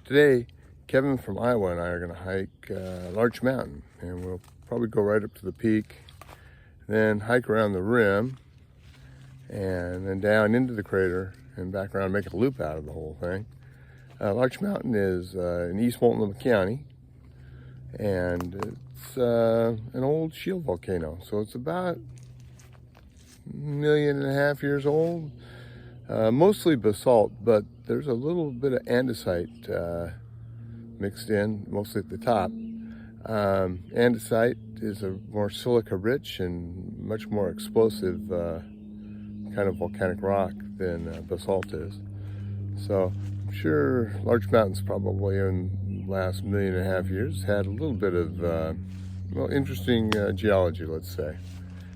Today, Kevin from Iowa and I are going to hike Larch Mountain, and we'll probably go right up to the peak, then hike around the rim, and then down into the crater and back around, make a loop out of the whole thing. Larch Mountain is in East Multnomah County, and it's an old shield volcano, so it's about 1.5 million years old. Mostly basalt, but there's a little bit of andesite mixed in, mostly at the top. Andesite is a more silica-rich and much more explosive kind of volcanic rock than basalt is. So I'm sure Larch Mountain's probably in the last 1.5 million years had a little bit of well, interesting geology, let's say.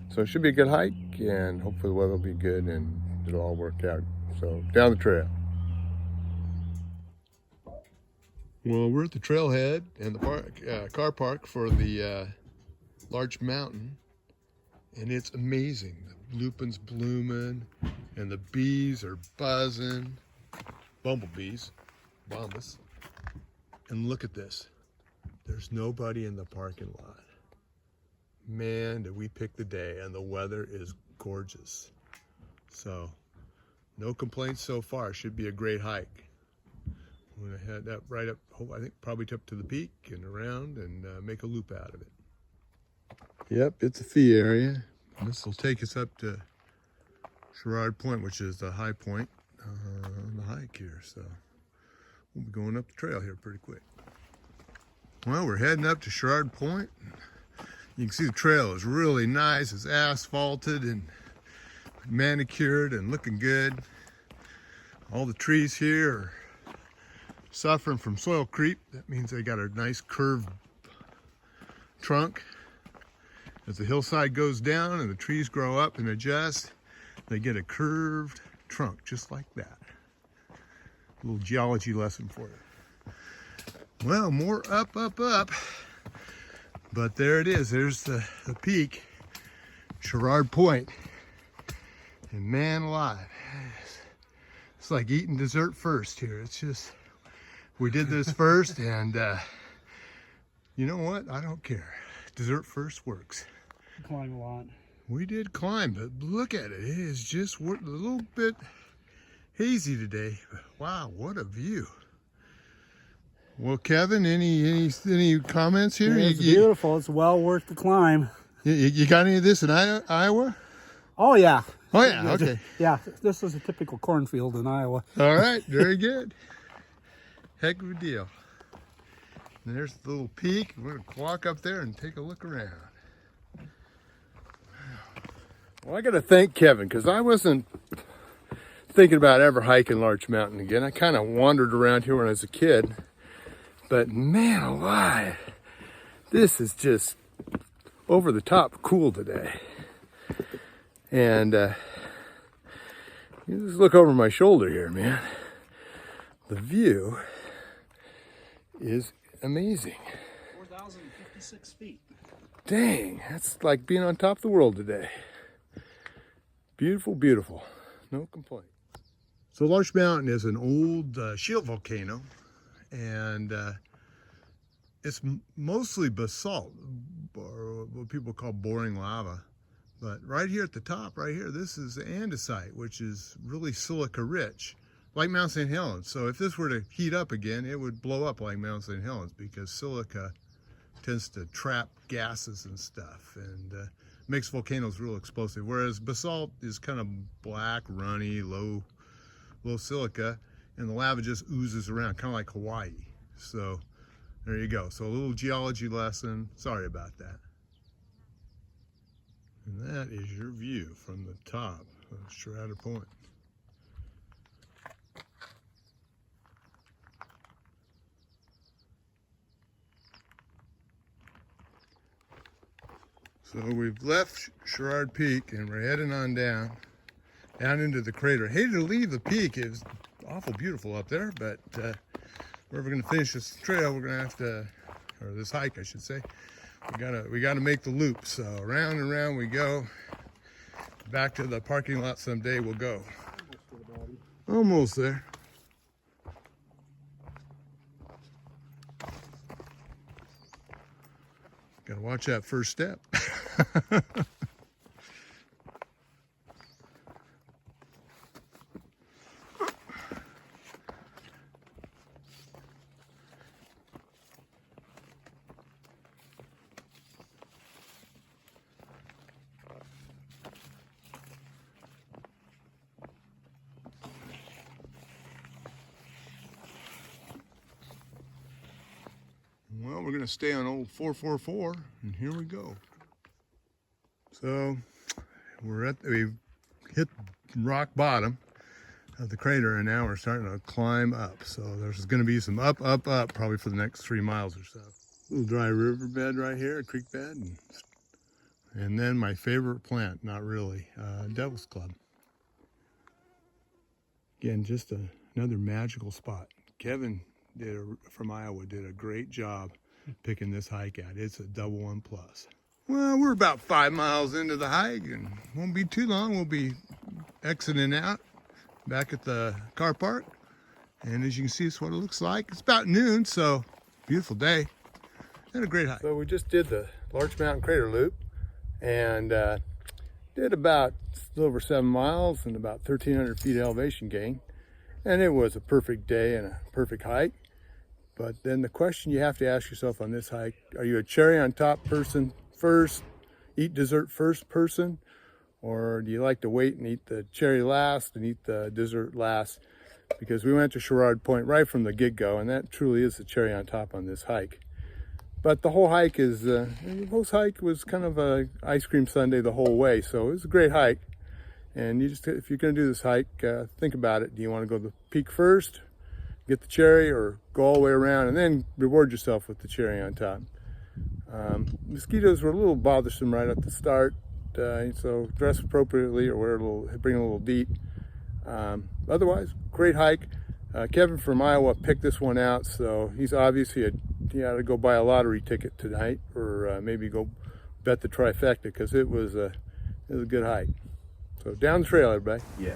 So it should be a good hike, and hopefully the weather will be good and it'll all work out. So down the trail. Well, we're at the trailhead and the car park for the Larch Mountain, and it's amazing. The lupin's blooming and the bees are buzzing, bumblebees, bombus. And look at this. There's nobody in the parking lot. Man, did we pick the day, and the weather is gorgeous. So no complaints so far. Should be a great hike. We're gonna head up right up, I think probably up to the peak and around and make a loop out of it. Yep, it's a fee area. This will take us up to Sherrard Point, which is the high point on the hike here. So we'll be going up the trail here pretty quick. Well, we're heading up to Sherrard Point. You can see the trail is really nice. It's asphalted and manicured and looking good. All the trees here are suffering from soil creep. That means they got a nice curved trunk. As the hillside goes down and the trees grow up and adjust, they get a curved trunk just like that. A little geology lesson for you. Well, more up. But there it is. There's the peak, Sherrard Point. And man alive, it's like eating dessert first here. It's just, we did this first, and you know what? I don't care. Dessert first works. Climb a lot. We did climb, but look at it. It is just a little bit hazy today. Wow, what a view. Well, Kevin, any comments here? It's beautiful. It's well worth the climb. You got any of this in Iowa? Oh yeah. Oh yeah. Okay. Yeah, this is a typical cornfield in Iowa. All right, very good. Heck of a deal. And there's the little peak. We're gonna walk up there and take a look around. Well, I got to thank Kevin, because I wasn't thinking about ever hiking Larch Mountain again. I kind of wandered around here when I was a kid. But man alive, this is just over the top cool today. And you just look over my shoulder here, man. The view is amazing. 4,056 feet. Dang, that's like being on top of the world today. Beautiful, beautiful. No complaint. So Larch Mountain is an old shield volcano. And it's mostly basalt, or what people call boring lava. But right here at the top, right here, this is andesite, which is really silica rich, like Mount St. Helens. So if this were to heat up again, it would blow up like Mount St. Helens, because silica tends to trap gases and stuff, and makes volcanoes real explosive. Whereas basalt is kind of black, runny, low silica, and the lava just oozes around, kind of like Hawaii. So there you go. So a little geology lesson. Sorry about that. And that is your view from the top of Sherrard Point. So we've left Sherrard Peak and we're heading on down into the crater. Hated to leave the peak. It was awful beautiful up there, but we're going to finish this trail. We're going to have to, or this hike, I should say. We gotta make the loop. So round and round we go. Back to the parking lot someday we'll go. Almost there. Gotta watch that first step. Well, we're going to stay on old 444, and here we go. So, we've hit rock bottom of the crater, and now we're starting to climb up. So there's going to be some up, probably for the next 3 miles or so. Little dry riverbed right here, a creek bed, and then my favorite plant, not really, Devil's Club. Again, just another magical spot. Kevin from Iowa did a great job picking this hike out. It's a double 1+. Well, we're about 5 miles into the hike, and won't be too long. We'll be exiting out back at the car park. And as you can see, it's what it looks like. It's about noon, so beautiful day. Had a great hike. So we just did the Larch Mountain Crater Loop, and did about a little over 7 miles and about 1,300 feet elevation gain. And it was a perfect day and a perfect hike. But then the question you have to ask yourself on this hike, are you a cherry on top person first, eat dessert first person? Or do you like to wait and eat the cherry last and eat the dessert last? Because we went to Sherrard Point right from the get-go, and that truly is the cherry on top on this hike. But the whole hike is, was kind of a ice cream sundae the whole way, so it was a great hike. And if you're going to do this hike, think about it. Do you want to go to the peak first, get the cherry, or go all the way around and then reward yourself with the cherry on top? Mosquitoes were a little bothersome right at the start, so dress appropriately or bring a little DEET. Otherwise, great hike. Kevin from Iowa picked this one out, so he's obviously he had to go buy a lottery ticket tonight, or maybe go bet the trifecta, because it was a good hike. So down the trail, everybody. Yeah.